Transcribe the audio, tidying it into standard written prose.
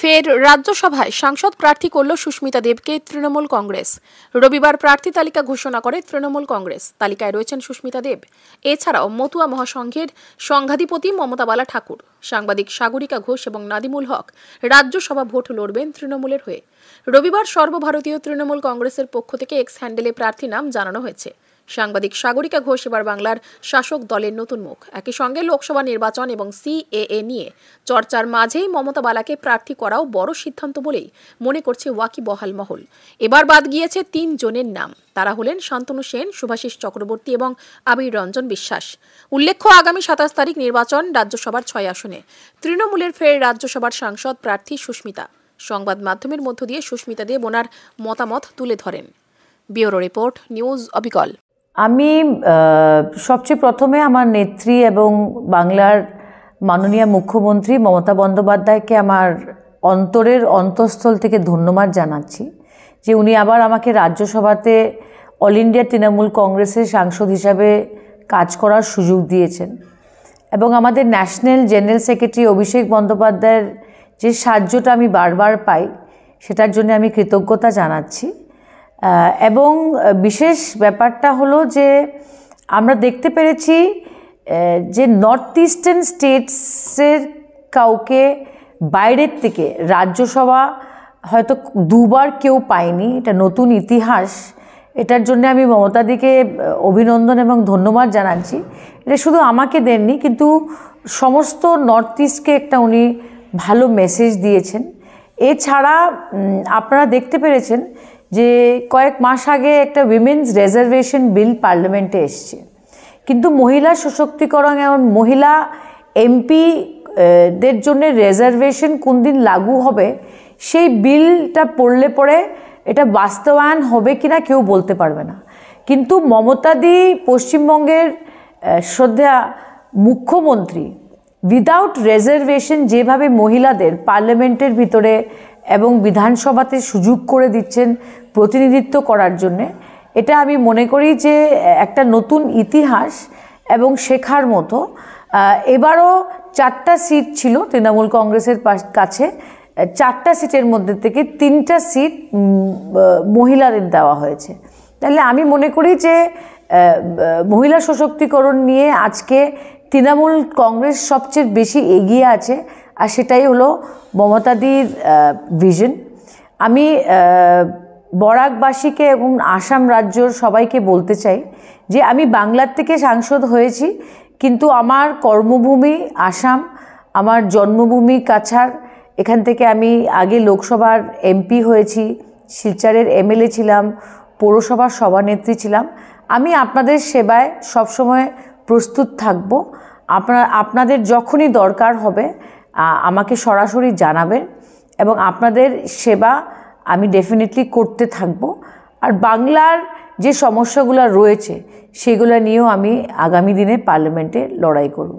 ফের রাজ্যসভায় সাংসদ প্রার্থী করল সুস্মিতা দেবকে তৃণমূল কংগ্রেস। রবিবার প্রার্থী তালিকা ঘোষণা করে তৃণমূল কংগ্রেস। তালিকায় রয়েছেন সুস্মিতা দেব। এছাড়াও মতুয়া মহাসংঘের সংঘাধিপতি মমতা বালা ঠাকুর, সাংবাদিক সাগরিকা ঘোষ এবং নাদিমুল হক রাজ্যসভা ভোট লড়বেন তৃণমূলের হয়ে। রবিবার সর্বভারতীয় তৃণমূল কংগ্রেসের পক্ষ থেকে এক্স হ্যান্ডেলে প্রার্থী নাম জানানো হয়েছে। সাংবাদিক সাগরিকা ঘোষ এবার বাংলার শাসক দলের নতুন মুখ। একই সঙ্গে লোকসভা নির্বাচন এবং সিএএ নিয়ে চর্চার মাঝেই মমতা বালাকে প্রার্থী করাও বড় সিদ্ধান্ত বলেই মনে করছে ওয়াকিবহাল মহল। এবার বাদ গিয়েছে ৩ জনের নাম। তারা হলেন শান্তনু সেন, শুভাশিস চক্রবর্তী এবং আবির রঞ্জন বিশ্বাস। উল্লেখ্য, আগামী ২৭ তারিখ নির্বাচন রাজ্যসভার ৬ আসনে। তৃণমূলের ফের রাজ্যসভার সাংসদ প্রার্থী সুস্মিতা। সংবাদ মাধ্যমের মধ্য দিয়ে সুস্মিতা দেব ওনার মতামত তুলে ধরেন। ব্যুরো রিপোর্ট, নিউজ অবিকল। আমি সবচেয়ে প্রথমে আমার নেত্রী এবং বাংলার মাননীয় মুখ্যমন্ত্রী মমতা বন্দ্যোপাধ্যায়কে আমার অন্তরের অন্তঃস্থল থেকে ধন্যবাদ জানাচ্ছি যে উনি আবার আমাকে রাজ্যসভাতে অল ইন্ডিয়া তৃণমূল কংগ্রেসের সাংসদ হিসাবে কাজ করার সুযোগ দিয়েছেন এবং আমাদের ন্যাশনাল জেনারেল সেক্রেটারি অভিষেক বন্দ্যোপাধ্যায়ের যে সাহায্যটা আমি বারবার পাই সেটার জন্য আমি কৃতজ্ঞতা জানাচ্ছি। এবং বিশেষ ব্যাপারটা হলো যে আমরা দেখতে পেরেছি যে নর্থ ইস্টার্ন স্টেটসের কাউকে বাইরের থেকে রাজ্যসভা হয়তো দুবার কেউ পায়নি। এটা নতুন ইতিহাস। এটার জন্য আমি মমতাদিকে অভিনন্দন এবং ধন্যবাদ জানাচ্ছি। এটা শুধু আমাকে দেননি, কিন্তু সমস্ত নর্থ ইস্টকে একটা উনি ভালো মেসেজ দিয়েছেন। এছাড়া আপনারা দেখতে পেরেছেন যে কয়েক মাস আগে একটা উইমেন্স রিজার্ভেশন বিল পার্লামেন্টে এসছে, কিন্তু মহিলা সশক্তিকরণ এবং মহিলা এমপিদের জন্য রিজার্ভেশন কোন দিন লাগু হবে সেই বিলটা পড়লে পরে এটা বাস্তবায়ন হবে কিনা কেউ বলতে পারবে না। কিন্তু মমতাদি পশ্চিমবঙ্গের শ্রদ্ধা মুখ্যমন্ত্রী উইদাউট রিজার্ভেশন যেভাবে মহিলাদের পার্লামেন্টের ভিতরে এবং বিধানসভাতে সুযোগ করে দিচ্ছেন প্রতিনিধিত্ব করার জন্যে, এটা আমি মনে করি যে একটা নতুন ইতিহাস এবং শেখার মতো। এবারও 4টা সিট ছিল তৃণমূল কংগ্রেসের কাছে। 4টা সিটের মধ্যে থেকে 3টা সিট মহিলাদের দেওয়া হয়েছে। তাহলে আমি মনে করি যে মহিলা সশক্তিকরণ নিয়ে আজকে তৃণমূল কংগ্রেস সবচেয়ে বেশি এগিয়ে আছে, আর সেটাই হলো মমতাদির ভিশন। আমি বরাকবাসীকে এবং আসাম রাজ্যর সবাইকে বলতে চাই যে আমি বাংলার থেকে সাংসদ হয়েছি, কিন্তু আমার কর্মভূমি আসাম, আমার জন্মভূমি কাছাড়। এখান থেকে আমি আগে লোকসভার এমপি হয়েছি, শিলচরের এমএলএ ছিলাম, পৌরসভার সভানেত্রী ছিলাম। আমি আপনাদের সেবায় সবসময় প্রস্তুত থাকব। আপনাদের যখনই দরকার হবে আমাকে সরাসরি জানাবেন এবং আপনাদের সেবা আমি ডেফিনেটলি করতে থাকব। আর বাংলার যে সমস্যাগুলো রয়েছে সেগুলো নিয়েও আমি আগামী দিনে পার্লামেন্টে লড়াই করব।